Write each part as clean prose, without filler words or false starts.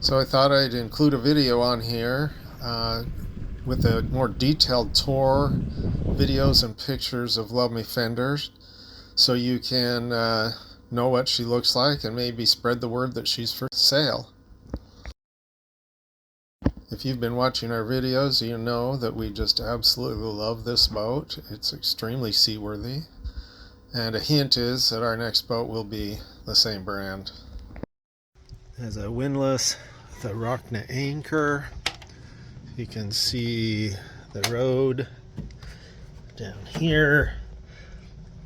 So I thought I'd include a video on here with a more detailed tour, videos and pictures of Love Me fenders, so you can know what she looks like and maybe spread the word that she's for sale. If you've been watching our videos, you know that we just absolutely love this boat. It's extremely seaworthy. And a hint is that our next boat will be the same brand. It has a windlass with a rocknet anchor. You can see the road down here,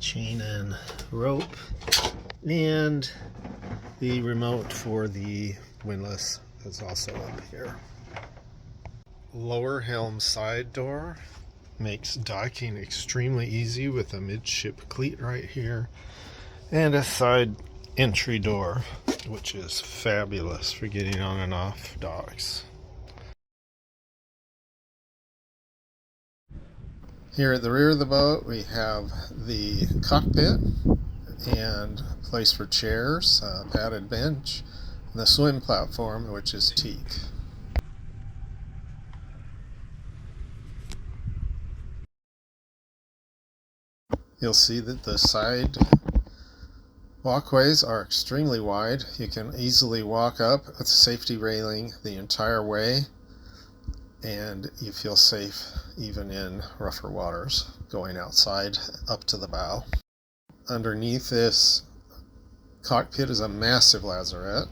chain and rope, and the remote for the windlass is also up here. Lower helm side door makes docking extremely easy with a midship cleat right here, and a side entry door, which is fabulous for getting on and off docks. Here at the rear of the boat we have the cockpit and a place for chairs, a padded bench, and the swim platform, which is teak. You'll see that the side walkways are extremely wide. You can easily walk up with a safety railing the entire way, and you feel safe even in rougher waters going outside up to the bow. Underneath this cockpit is a massive lazarette.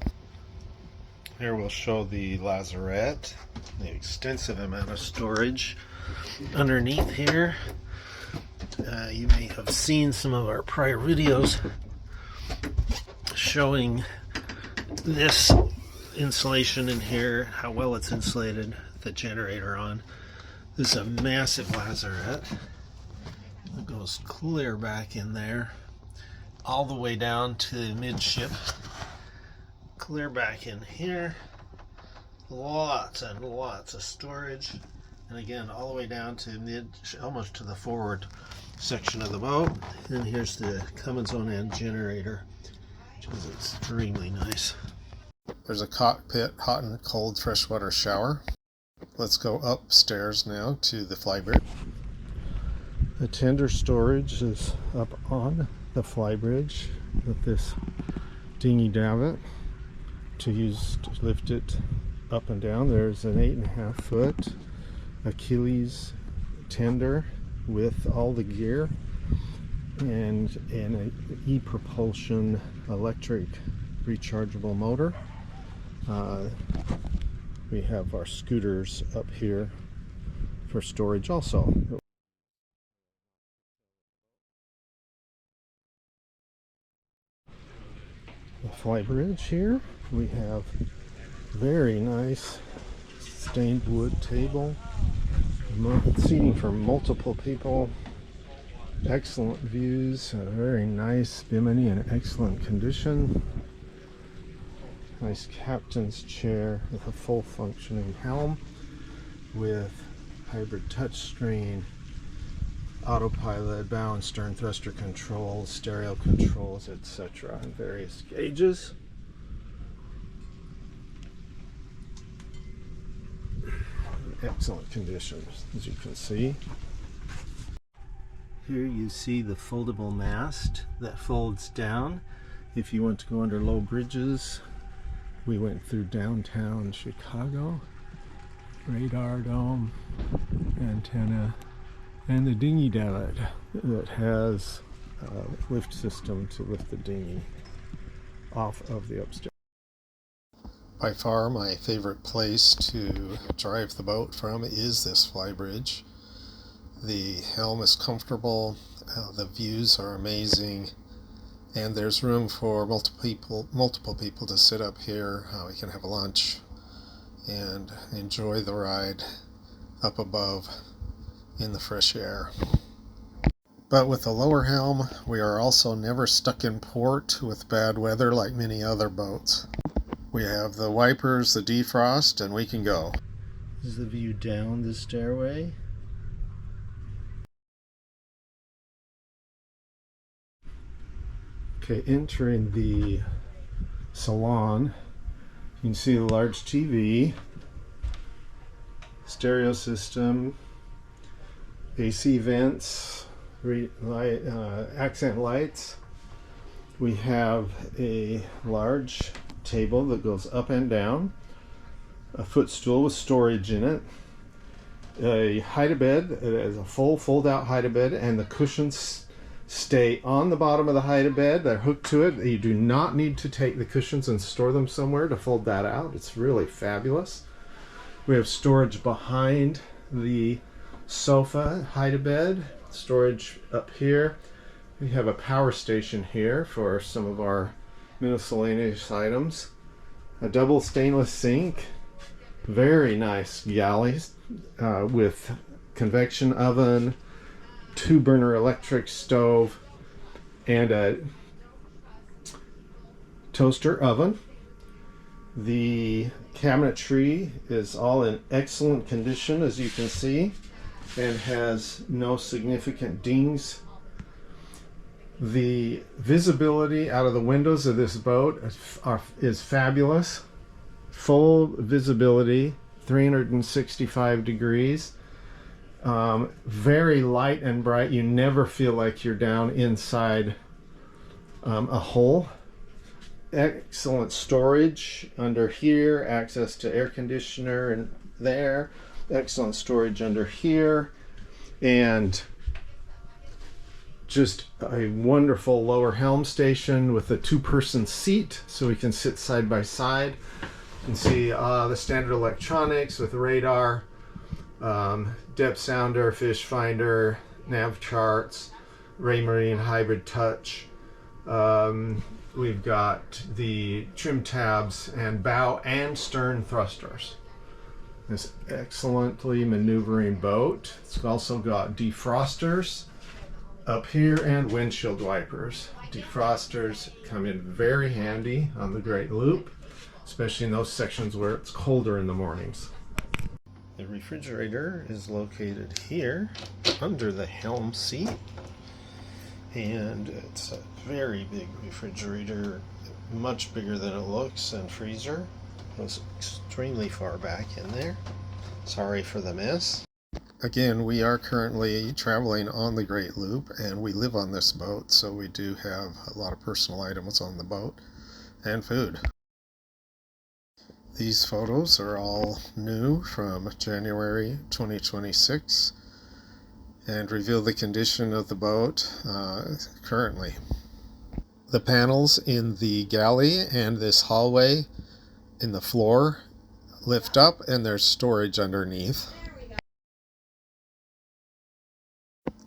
Here we'll show the lazarette, the extensive amount of storage underneath here. You may have seen some of our prior videos showing this insulation in here, how well it's insulated, the generator on. This is a massive lazarette. It goes clear back in there, all the way down to midship, clear back in here. Lots and lots of storage, and again all the way down to almost to the forward section of the boat. And here's the Cummins own end generator, which is extremely nice. There's a cockpit hot and cold freshwater shower. Let's go upstairs now to the Flybridge. The tender storage is up on the Flybridge with this dinghy davit to lift it up and down. There's an 8.5 foot Achilles tender with all the gear and an e-propulsion electric rechargeable motor. We have our scooters up here for storage also. The Flybridge here, we have very nice stained wood table, seating for multiple people, excellent views, a very nice bimini in excellent condition, nice captain's chair with a full functioning helm with hybrid touchscreen, autopilot, bow and stern thruster controls, stereo controls, etc. in various gauges. Excellent condition, as you can see. Here you see the foldable mast that folds down if you want to go under low bridges. We went through downtown Chicago. Radar dome, antenna, and the dinghy davit that has a lift system to lift the dinghy off of the upstairs. By far my favorite place to drive the boat from is this Flybridge. The helm is comfortable, the views are amazing, and there's room for multiple people to sit up here. We can have lunch and enjoy the ride up above in the fresh air. But with the lower helm, we are also never stuck in port with bad weather like many other boats. We have the wipers, the defrost, and we can go. This is the view down the stairway. Okay, entering the Salon, You can see the large TV, stereo system, AC vents, accent lights. We have a large table that goes up and down, a footstool with storage in it, a hide-a-bed. It is a full fold-out hide-a-bed, and the cushions stay on the bottom of the hide-a-bed. They're hooked to it. You do not need to take the cushions and store them somewhere to fold that out. It's really fabulous. We have storage behind the sofa hide-a-bed, storage up here. We have a power station here for some of our miscellaneous items. A double stainless sink, very nice galleys with convection oven, 2-burner electric stove, and a toaster oven. The cabinetry is all in excellent condition, as you can see, and has no significant dings. The visibility out of the windows of this boat is fabulous. Full visibility, 365 degrees. Very light and bright. You never feel like you're down inside a hole. Excellent storage under here, access to air conditioner and there. Excellent storage under here, and just a wonderful lower helm station with a 2-person seat so we can sit side by side. You can see the standard electronics with radar, depth sounder, fish finder, nav charts, Raymarine hybrid touch. We've got the trim tabs and bow and stern thrusters. This excellently maneuvering boat. It's also got defrosters up here and windshield wipers. Defrosters come in very handy on the Great Loop, especially in those sections where it's colder in the mornings. The refrigerator is located here under the helm seat, and it's a very big refrigerator, much bigger than it looks, and freezer. It was extremely far back in there. Sorry for the mess. Again, we are currently traveling on the Great Loop, and we live on this boat, so we do have a lot of personal items on the boat and food. These photos are all new from January 2026 and reveal the condition of the boat currently. The panels in the galley and this hallway in the floor lift up, and there's storage underneath.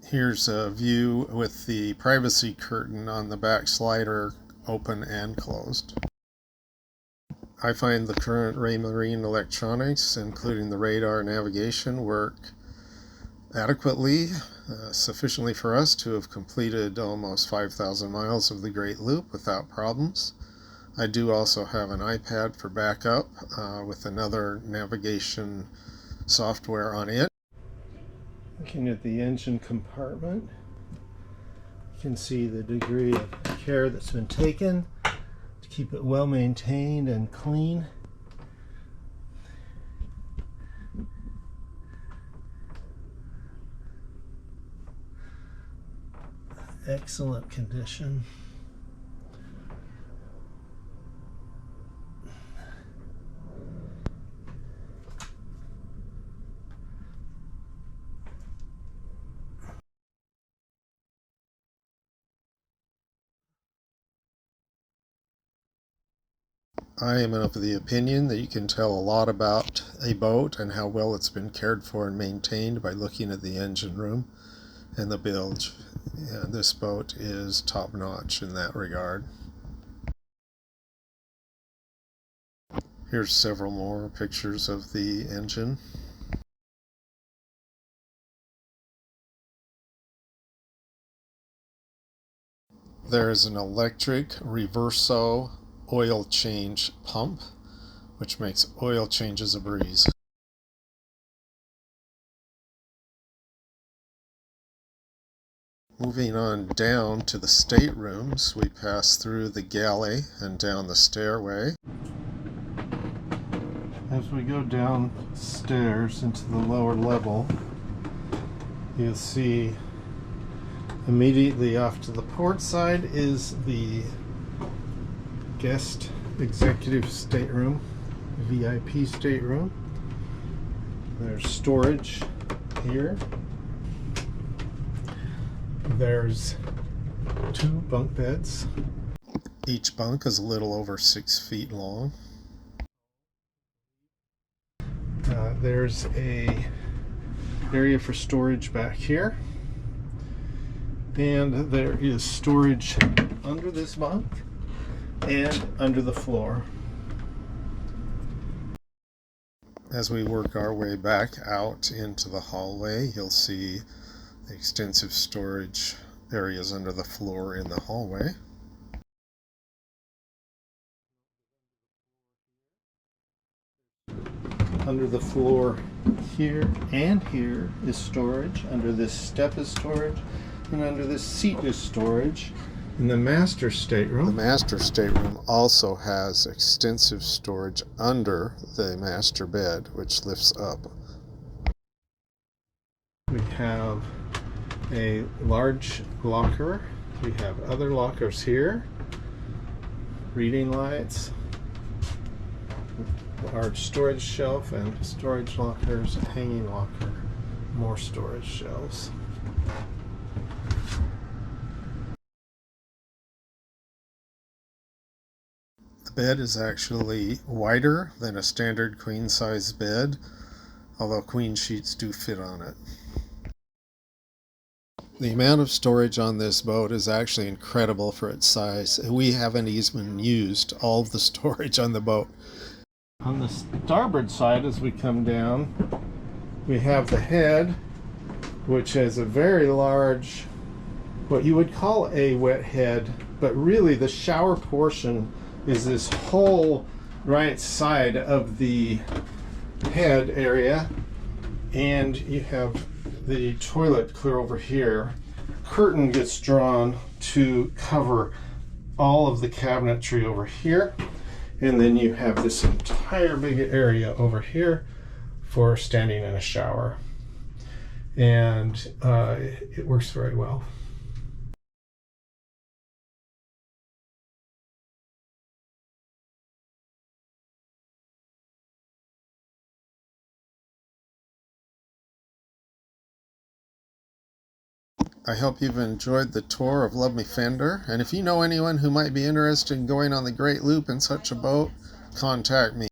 Here's a view with the privacy curtain on the back slider open and closed. I find the current Raymarine electronics, including the radar navigation, work adequately, sufficiently for us to have completed almost 5,000 miles of the Great Loop without problems. I do also have an iPad for backup with another navigation software on it. Looking at the engine compartment, you can see the degree of care that's been taken to keep it well maintained and clean. Excellent condition. I am of the opinion that you can tell a lot about a boat and how well it's been cared for and maintained by looking at the engine room and the bilge. And this boat is top-notch in that regard. Here's several more pictures of the engine. There is an electric reverso oil change pump, which makes oil changes a breeze. Moving on down to the staterooms, we pass through the galley and down the stairway. As we go downstairs into the lower level, you'll see immediately off to the port side is the guest executive stateroom, VIP stateroom. There's storage here. There's 2 bunk beds. Each bunk is a little over 6 feet long. There's a area for storage back here, and there is storage under this bunk and under the floor. As we work our way back out into the hallway, you'll see the extensive storage areas under the floor in the hallway. Under the floor here and here is storage. Under this step is storage, and under this seat is storage. In the master stateroom, the master stateroom also has extensive storage under the master bed, which lifts up. We have a large locker. We have other lockers here, reading lights, large storage shelf, and storage lockers, hanging locker, more storage shelves. The bed is actually wider than a standard queen size bed, although queen sheets do fit on it. The amount of storage on this boat is actually incredible for its size. We haven't even used all of the storage on the boat. On the starboard side, as we come down, we have the head, which has a very large, what you would call a wet head, but really the shower portion is this whole right side of the head area, and you have the toilet clear over here. Curtain gets drawn to cover all of the cabinetry over here. And then you have this entire big area over here for standing in a shower. And it works very well. I hope you've enjoyed the tour of Love Me Fender, and if you know anyone who might be interested in going on the Great Loop in such a boat, contact me.